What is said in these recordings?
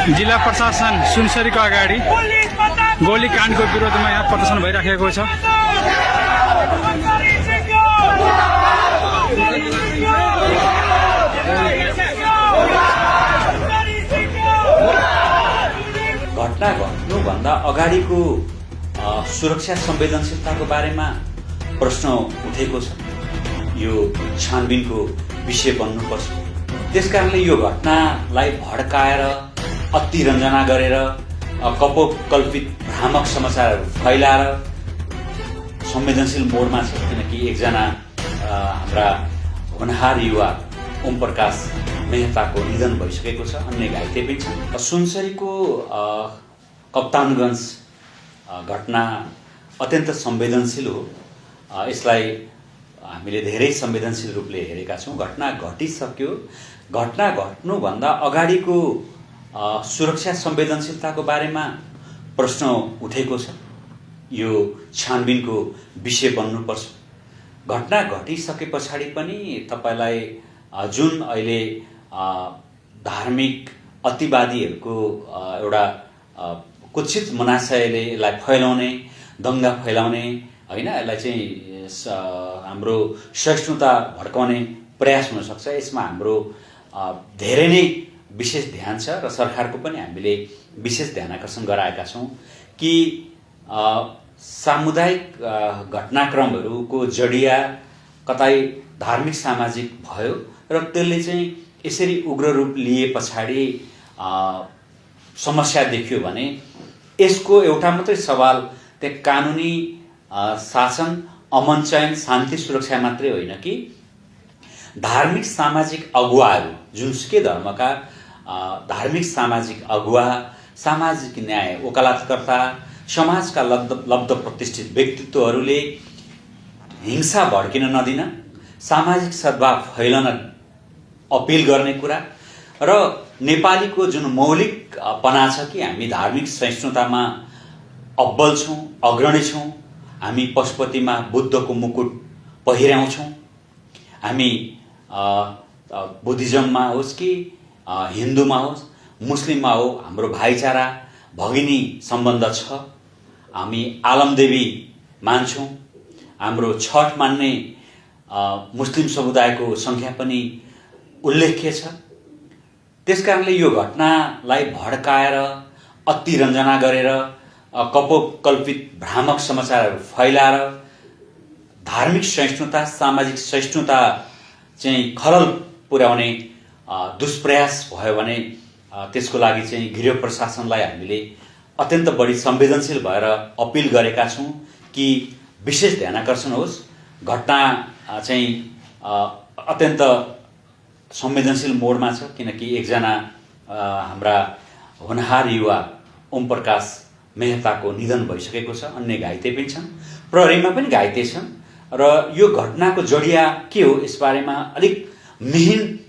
जिल्ला प्रशासन सुनसरीको अगाडि गोलीकाण्डको विरोधमा यहाँ प्रदर्शन भइराखेको छ। घटना घट्नुभन्दा अगाडिको सुरक्षा संवेदनशीलताको बारेमा प्रश्न उठेको छ। यो छानबिनको विषय बन्नुपर्छ। त्यसकारणले यो घटनालाई भड्काएर अतिरञ्जना गरेर कपोकल्पित भ्रामक समाचारहरू फैलाएर संवेदनशील मोडमा छ। किनकि एकजना हाम्रा होनहार युवा ओम प्रकाश मेहताको निधन भइसकेको छ, अन्य घाइते पनि छन्। सुनसरीको कप्तानगञ्ज घटना अत्यन्त संवेदनशील हो। यसलाई हामीले धेरै संवेदनशील रूपले हेरेका छौँ। घटना घटिसक्यो। घटना घट्नुभन्दा अगाडिको सुरक्षा संवेदनशीलताको बारेमा प्रश्न उठेको छ। यो छानबिनको विषय बन्नुपर्छ। घटना घटिसके पछाडि पनि तपाईलाई जुन अहिले धार्मिक अतिवादीहरूको एउटा कुत्सित मनाशयले यसलाई फैलाउने, दङ्गा फैलाउने होइन, यसलाई चाहिँ हाम्रो सहिष्णुता भड्काउने प्रयास हुन सक्छ। यसमा हाम्रो धेरै नै विशेष ध्यान छ र सरकारको पनि हामीले विशेष ध्यान आकर्षण गराएका छौँ कि सामुदायिक घटनाक्रमहरूको जडिया कतै धार्मिक सामाजिक भयो र त्यसले चाहिँ यसरी उग्र रूप लिए पछाडि समस्या देखियो भने यसको एउटा मात्रै सवाल त्यहाँ कानुनी शासन, अमन चयन, शान्ति सुरक्षा मात्रै होइन कि धार्मिक सामाजिक अगुवाहरू, जुनसुकै धर्मका धार्मिक सामाजिक अगुवा, सामाजिक न्याय वकालतकर्ता, समाजका लब्ध प्रतिष्ठित व्यक्तित्वहरूले हिंसा भड्किन नदिन, सामाजिक सद्भाव फैलन अपिल गर्ने कुरा र नेपालीको जुन मौलिकपना छ कि हामी धार्मिक सहिष्णुतामा अब्बल छौँ, अग्रणी छौँ, हामी पशुपतिमा बुद्धको मुकुट पहिर्याउँछौँ, हामी बुद्धिज्ममा होस् कि हिन्दूमा होस्, मुस्लिममा हो, हाम्रो भाइचारा भगिनी सम्बन्ध छ। हामी आलमदेवी मान्छौँ, हाम्रो छठ मान्ने मुस्लिम समुदायको सङ्ख्या पनि उल्लेख्य छ। त्यसकारणले यो घटनालाई भड्काएर अतिरञ्जना गरेर कपोकल्पित भ्रामक समाचारहरू फैलाएर धार्मिक सहिष्णुता, सामाजिक सहिष्णुता चाहिँ खलल पुर्याउने दुष्प्रयास भयो भने त्यसको लागि चाहिँ गृह प्रशासनलाई हामीले अत्यन्त बढी संवेदनशील भएर अपिल गरेका छौँ कि विशेष ध्यान आकर्षण होस्। घटना चाहिँ अत्यन्त संवेदनशील मोडमा छ। किनकि एकजना हाम्रा होनहार युवा ओम प्रकाश मेहताको निधन भइसकेको छ, अन्य घाइते पनि छन्, प्रहरीमा पनि घाइते छन् र यो घटनाको जडिया के हो यसबारेमा अलिक मिहिन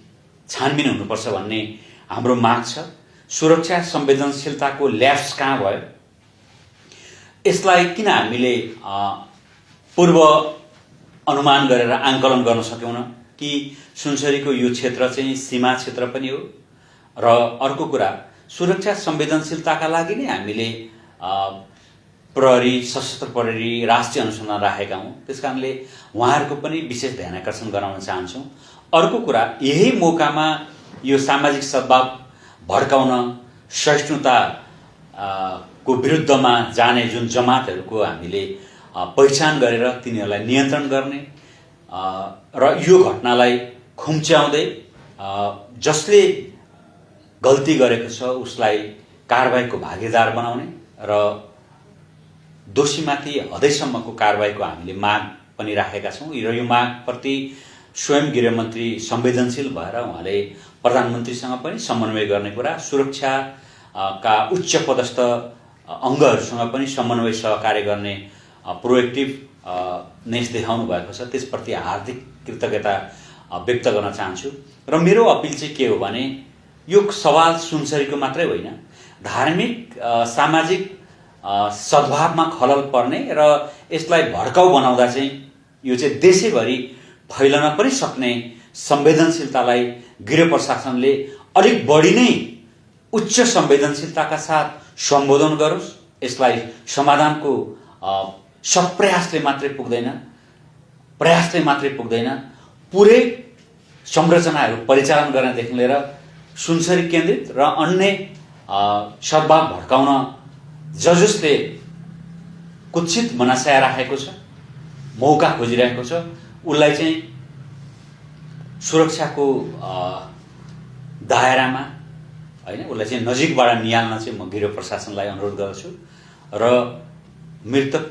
छानबिन हुनुपर्छ भन्ने हाम्रो माग छ। सुरक्षा संवेदनशीलताको ल्याप्स कहाँ भयो, यसलाई किन हामीले पूर्व अनुमान गरेर आंकलन गर्न सक्यौन कि सुनसरीको यो क्षेत्र चाहिँ सीमा क्षेत्र पनि हो र अर्को कुरा सुरक्षा संवेदनशीलताका लागि नै हामीले प्रहरी, सशस्त्र प्रहरी, राष्ट्रिय अनुसन्धान राखेका हौँ। त्यसकारणले उहाँहरूको पनि विशेष ध्यान आकर्षण गराउन चाहन्छौँ। अर्को कुरा, यही मौकामा यो सामाजिक सद्भाव भड्काउन, सहिष्णुता को विरुद्धमा जाने जुन जमातहरूको हामीले पहिचान गरेर तिनीहरूलाई नियन्त्रण गर्ने र यो घटनालाई खुम्च्याउँदै जसले गल्ती गरेको छ उसलाई कारबाहीको भागीदार बनाउने र दोषीमाथि हदैसम्मको कारबाहीको हामीले माग पनि राखेका छौँ र यो मागप्रति स्वयं गृहमन्त्री संवेदनशील भएर उहाँले प्रधानमन्त्रीसँग पनि समन्वय गर्ने कुरा, सुरक्षा का उच्च पदस्थ अङ्गहरूसँग पनि समन्वय सहकार्य गर्ने प्रोएक्टिभ नेस देखाउनु भएको छ। त्यसप्रति हार्दिक कृतज्ञता व्यक्त गर्न चाहन्छु र मेरो अपिल चाहिँ के हो भने यो सवाल सुनसरीको मात्रै होइन, धार्मिक सामाजिक सद्भावमा खलल पर्ने र यसलाई भड्काउ बनाउँदा चाहिँ यो चाहिँ देशैभरि फैलन पनि सक्ने संवेदनशीलतालाई गृह प्रशासनले अलिक बढी नै उच्च संवेदनशीलताका साथ सम्बोधन गरोस्। यसलाई समाधानको सप्रयासले मात्रै पुग्दैन, प्रयासले मात्रै पुग्दैन, पुरै संरचनाहरू परिचालन गर्नदेखि लिएर सुनसरी केन्द्रित र अन्य सद्भाव भड्काउन जसले कुत्सित मनसाय राखेको छ, मौका खोजिरहेको छ, उसलाई चाहिँ सुरक्षाको दायरामा हैन, उसलाई चाहिँ नजिकबाट निहाल्न चाहिँ म गिरो प्रशासनलाई अनुरोध गर्छु र मृतक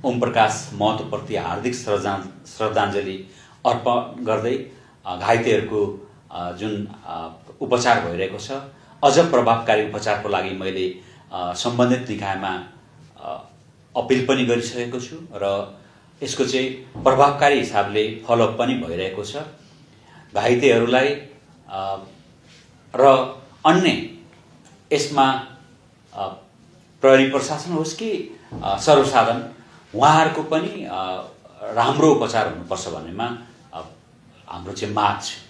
ओम प्रकाश महतोप्रति हार्दिक श्रद्धाञ्जली अर्पण गर्दै घाइतेहरूको जुन उपचार भइरहेको छ, अझ प्रभावकारी उपचारको लागि मैले सम्बन्धित निकायमा अपिल पनि गरिसकेको छु र यसको चाहिँ प्रभावकारी हिसाबले फलोअप पनि भइरहेको छ। घाइतेहरूलाई र अन्य यसमा प्रहरी प्रशासन होस् कि सर्वसाधारण, उहाँहरूको पनि राम्रो उपचार हुनुपर्छ भन्नेमा हाम्रो चाहिँ माग छ।